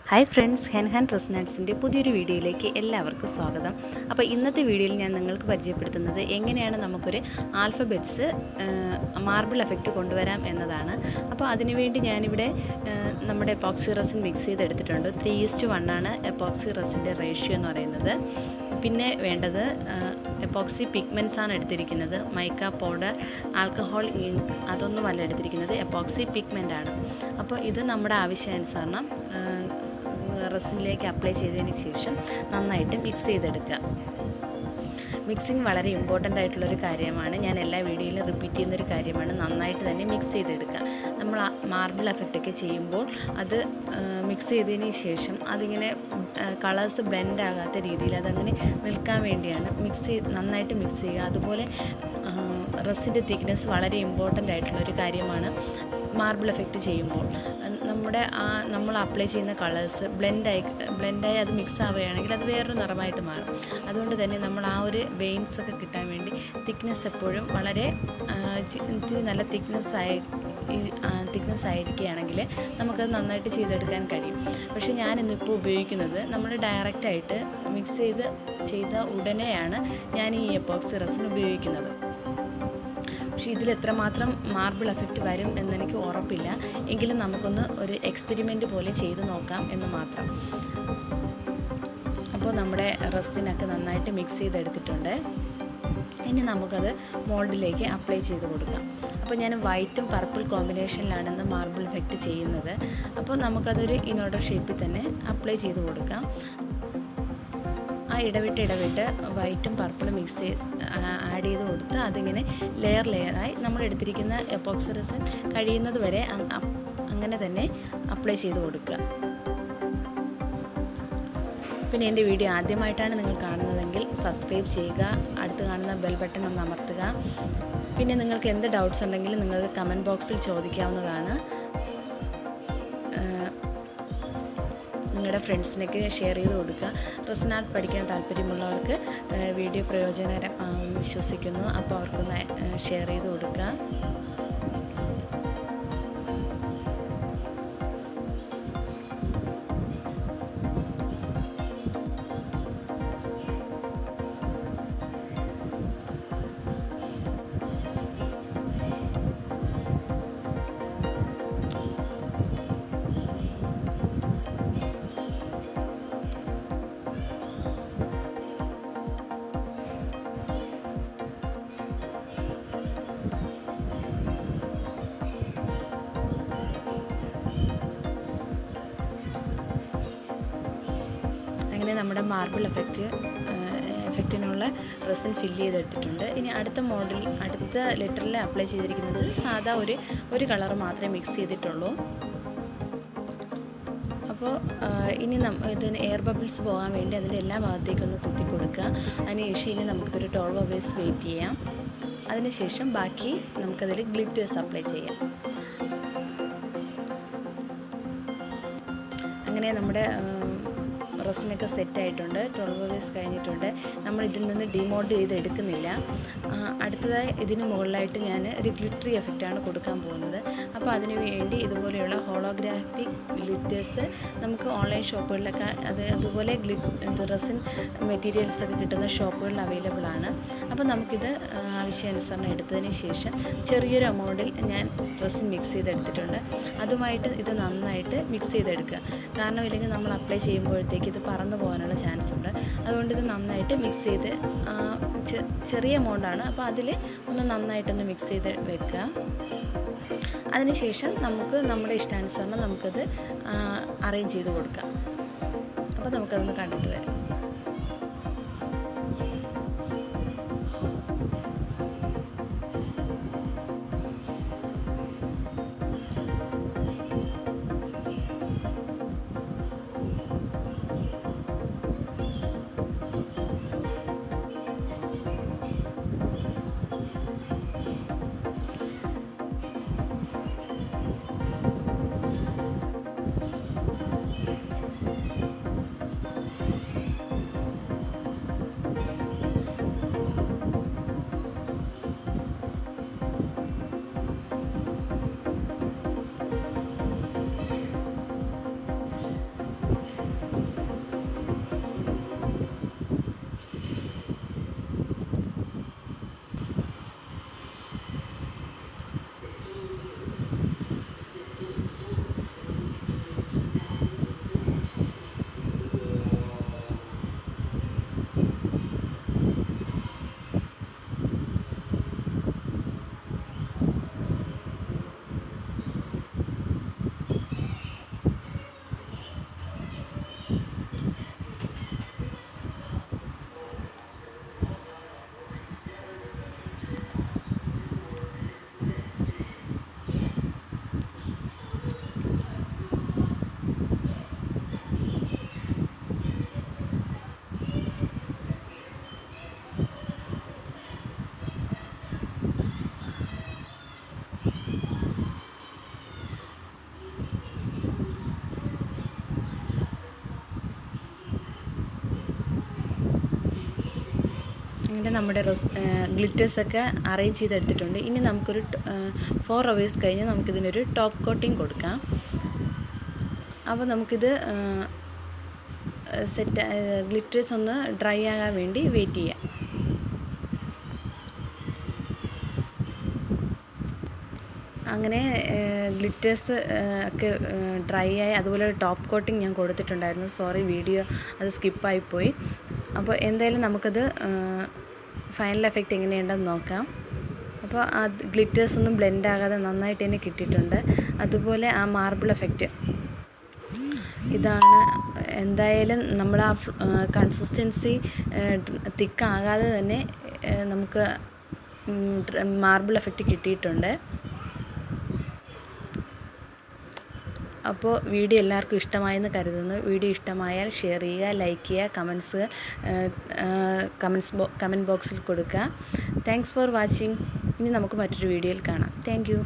Hi friends, hand റെസിനൻസിൻ്റെ പുതിയൊരു വീഡിയോയിലേക്ക് എല്ലാവർക്കും സ്വാഗതം. അപ്പോൾ ഇന്നത്തെ വീഡിയോയിൽ ഞാൻ നിങ്ങൾക്ക് പരിചയപ്പെടുത്തുന്നത് എങ്ങനെയാണ് നമുക്കൊരു ആൽഫബെറ്റ്സ് മാർബിൾ എഫക്റ്റ് കൊണ്ടുവരാം എന്നതാണ്. അപ്പോൾ അതിനുവേണ്ടി ഞാനിവിടെ നമ്മുടെ എപ്പോക്സി റെസിൻ മിക്സ് ചെയ്തെടുത്തിട്ടുണ്ട്. 3:1 ആണ് എപ്പോക്സി റെസിൻ്റെ റേഷ്യോ എന്ന് പറയുന്നത്. പിന്നെ വേണ്ടത് എപ്പോക്സി പിഗ്മെൻറ്റ്സ് ആണ് എടുത്തിരിക്കുന്നത്. മൈക്ക പൗഡർ, ആൽക്കഹോൾ, ഇങ്ക് അതൊന്നുമല്ല എടുത്തിരിക്കുന്നത്, എപ്പോക്സി പിഗ്മെൻ്റ് ആണ്. അപ്പോൾ ഇത് നമ്മുടെ ആവശ്യാനുസരണം റെസിനിലേക്ക് അപ്ലൈ ചെയ്തതിന് ശേഷം നന്നായിട്ട് മിക്സ് ചെയ്തെടുക്കുക. മിക്സിങ് വളരെ ഇമ്പോർട്ടൻ്റ് ആയിട്ടുള്ളൊരു കാര്യമാണ്. ഞാൻ എല്ലാ വീഡിയോയിലും റിപ്പീറ്റ് ചെയ്യുന്നൊരു കാര്യമാണ്. നന്നായിട്ട് തന്നെ മിക്സ് ചെയ്തെടുക്കുക. നമ്മൾ മാർബിൾ എഫക്റ്റൊക്കെ ചെയ്യുമ്പോൾ അത് മിക്സ് ചെയ്തതിന് ശേഷം അതിങ്ങനെ കളേഴ്സ് ബ്ലെൻഡ് ആകാത്ത രീതിയിൽ അതങ്ങനെ നിൽക്കാൻ വേണ്ടിയാണ് നന്നായിട്ട് മിക്സ് ചെയ്യുക. അതുപോലെ റെസിൻ്റെ തിക്നെസ് വളരെ ഇമ്പോർട്ടൻ്റ് ആയിട്ടുള്ളൊരു കാര്യമാണ്. മാർബിൾ എഫക്റ്റ് ചെയ്യുമ്പോൾ നമ്മൾ അപ്ലൈ ചെയ്യുന്ന കളേഴ്സ് ബ്ലെൻഡായി അത് മിക്സ് ആവുകയാണെങ്കിൽ അത് വേറൊരു നിറമായിട്ട് മാറും. അതുകൊണ്ട് തന്നെ നമ്മൾ ആ ഒരു വെയിൻസൊക്കെ കിട്ടാൻ വേണ്ടി തിക്നെസ് എപ്പോഴും വളരെ ഇത്തിരി നല്ല തിക്നെസ് ആയിരിക്കുകയാണെങ്കിൽ നമുക്കത് നന്നായിട്ട് ചെയ്തെടുക്കാൻ കഴിയും. പക്ഷേ ഞാനിന്നിപ്പോൾ ഉപയോഗിക്കുന്നത് നമ്മൾ ഡയറക്റ്റായിട്ട് മിക്സ് ചെയ്ത ഉടനെയാണ് ഞാൻ ഈ എപ്പോക്സി റെസിൻ ഉപയോഗിക്കുന്നത്. പക്ഷേ ഇതിൽ എത്രമാത്രം മാർബിൾ എഫക്റ്റ് വരും എന്നെനിക്ക് ഉറപ്പില്ല. എങ്കിലും നമുക്കൊന്ന് ഒരു എക്സ്പെരിമെൻ്റ് പോലെ ചെയ്ത് നോക്കാം എന്ന് മാത്രം. അപ്പോൾ നമ്മുടെ റെസിനൊക്കെ നന്നായിട്ട് മിക്സ് ചെയ്തെടുത്തിട്ടുണ്ട്. ഇനി നമുക്കത് മോൾഡിലേക്ക് അപ്ലൈ ചെയ്ത് കൊടുക്കാം. അപ്പോൾ ഞാൻ വൈറ്റും പർപ്പിൾ കോമ്പിനേഷനിലാണ് മാർബിൾ എഫക്റ്റ് ചെയ്യുന്നത്. അപ്പോൾ നമുക്കതൊരു ഇനോർഡർ ഷേപ്പിൽ തന്നെ അപ്ലൈ ചെയ്ത് കൊടുക്കാം. ആ ഇടവിട്ട് വൈറ്റും പർപ്പിളും ആഡ് ചെയ്ത് കൊടുത്ത് അതിങ്ങനെ ലെയറായി നമ്മൾ എടുത്തിരിക്കുന്ന എപ്പോക്സി റെസിൻ കഴിയുന്നത് വരെ അങ്ങനെ തന്നെ അപ്ലൈ ചെയ്ത് കൊടുക്കുക. പിന്നെ എൻ്റെ വീഡിയോ ആദ്യമായിട്ടാണ് നിങ്ങൾ കാണുന്നതെങ്കിൽ സബ്സ്ക്രൈബ് ചെയ്യുക, അടുത്ത് കാണുന്ന ബെൽ ബട്ടൺ ഒന്ന് അമർത്തുക. പിന്നെ നിങ്ങൾക്ക് എന്ത് ഡൗട്ട്സ് ഉണ്ടെങ്കിലും നിങ്ങൾക്ക് കമൻറ്റ് ബോക്സിൽ ചോദിക്കാവുന്നതാണ്. നിങ്ങളുടെ ഫ്രണ്ട്സിനൊക്കെ ഷെയർ ചെയ്ത് കൊടുക്കുക. റെസിൻ ആർട്ട് പഠിക്കാൻ താല്പര്യമുള്ളവർക്ക് വീഡിയോ പ്രയോജനകരമാണെന്ന് വിശ്വസിക്കുന്നു. അപ്പോൾ അവർക്കൊന്ന് ഷെയർ ചെയ്ത് കൊടുക്കുക. അങ്ങനെ നമ്മുടെ മാർബിൾ എഫക്റ്റിനുള്ള റെസിൻ ഫില്ല് ചെയ്തെടുത്തിട്ടുണ്ട്. ഇനി അടുത്ത ലെറ്ററിൽ അപ്ലൈ ചെയ്തിരിക്കുന്നത് സാധാ ഒരു കളർ മാത്രമേ മിക്സ് ചെയ്തിട്ടുള്ളൂ. അപ്പോൾ ഇനി ഇതിന് എയർ ബബിൾസ് പോകാൻ വേണ്ടി അതിൻ്റെ എല്ലാ ഭാഗത്തേക്കൊന്ന് കുത്തി കൊടുക്കുക. അതിനുശേഷം ഇനി നമുക്കൊരു 12 hours വെയിറ്റ് ചെയ്യാം. അതിനുശേഷം ബാക്കി നമുക്കതിൽ ഗ്ലിറ്റേഴ്സ് അപ്ലൈ ചെയ്യാം. അങ്ങനെ നമ്മുടെ റെസിനൊക്കെ സെറ്റായിട്ടുണ്ട്. 12 hours കഴിഞ്ഞിട്ടുണ്ട്. നമ്മൾ ഇതിൽ നിന്ന് ഡിമോൾഡ് ചെയ്ത് എടുക്കുന്നില്ല. അടുത്തതായി ഇതിന് മുകളിലായിട്ട് ഞാൻ ഒരു ഗ്ലിറ്ററി എഫക്റ്റാണ് കൊടുക്കാൻ പോകുന്നത്. അപ്പോൾ അതിനു വേണ്ടി ഇതുപോലെയുള്ള ഹോളോഗ്രാഫിക് ഗ്ലിറ്റേഴ്സ് നമുക്ക് ഓൺലൈൻ ഷോപ്പുകളിലൊക്കെ അതുപോലെ റെസിൻ മെറ്റീരിയൽസൊക്കെ കിട്ടുന്ന ഷോപ്പുകളിൽ അവൈലബിൾ ആണ്. അപ്പോൾ നമുക്കിത് ആവശ്യാനുസരണം എടുത്തതിന് ശേഷം ചെറിയൊരു എമൗണ്ടിൽ ഞാൻ റെസിൻ മിക്സ് ചെയ്തെടുത്തിട്ടുണ്ട്. അതുമായിട്ട് ഇത് നന്നായിട്ട് മിക്സ് ചെയ്തെടുക്കുക. കാരണം ഇല്ലെങ്കിൽ നമ്മൾ അപ്ലൈ ചെയ്യുമ്പോഴത്തേക്ക് ഇത് പറന്നു പോകാനുള്ള ചാൻസ് ഉണ്ട്. അതുകൊണ്ട് ഇത് നന്നായിട്ട് മിക്സ് ചെയ്ത് ചെറിയ എമൗണ്ടാണ്. അപ്പോൾ അതിൽ ഒന്ന് നന്നായിട്ടൊന്ന് മിക്സ് ചെയ്ത് വെക്കുക. അതിനുശേഷം നമ്മുടെ ഇഷ്ടാനുസരണം നമുക്കത് അറേഞ്ച് ചെയ്ത് കൊടുക്കാം. അപ്പോൾ നമുക്കതൊന്ന് കണ്ടിട്ട് വരാം. അങ്ങനെ നമ്മുടെ ഗ്ലിറ്റേഴ്സൊക്കെ അറേഞ്ച് ചെയ്തെടുത്തിട്ടുണ്ട്. ഇനി നമുക്കൊരു 4 hours കഴിഞ്ഞ് നമുക്കിതിനൊരു ടോപ്പ് കോട്ടിങ് കൊടുക്കാം. അപ്പോൾ നമുക്കിത് ഗ്ലിറ്റേഴ്സ് ഒന്ന് ഡ്രൈ ആകാൻ വേണ്ടി വെയിറ്റ് ചെയ്യാം. അങ്ങനെ ഗ്ലിറ്റേഴ്സ് ഒക്കെ ഡ്രൈ ആയി. അതുപോലെ ടോപ്പ് കോട്ടിങ് ഞാൻ കൊടുത്തിട്ടുണ്ടായിരുന്നു. സോറി, വീഡിയോ അത് സ്കിപ്പായിപ്പോയി. അപ്പോൾ എന്തായാലും നമുക്കത് ഫൈനൽ എഫക്റ്റ് എങ്ങനെയുണ്ടെന്ന് നോക്കാം. അപ്പോൾ ആ ഗ്ലിറ്റേഴ്സ് ഒന്നും ബ്ലെൻഡ് ആകാതെ നന്നായിട്ട് തന്നെ കിട്ടിയിട്ടുണ്ട്. അതുപോലെ ആ മാർബിൾ എഫക്റ്റ് ഇതാണ്. എന്തായാലും നമ്മൾ ആ കൺസിസ്റ്റൻസി തിക്കാകാതെ തന്നെ നമുക്ക് മാർബിൾ എഫക്റ്റ് കിട്ടിയിട്ടുണ്ട്. അപ്പോൾ വീഡിയോ എല്ലാവർക്കും ഇഷ്ടമായെന്ന് കരുതുന്നു. വീഡിയോ ഇഷ്ടമായാൽ ഷെയർ ചെയ്യുക, ലൈക്ക് ചെയ്യുക, കമൻറ്റ് ബോക്സിൽ കൊടുക്കുക. Thanks for watching. ഇനി നമുക്ക് മറ്റൊരു വീഡിയോയിൽ കാണാം. Thank you.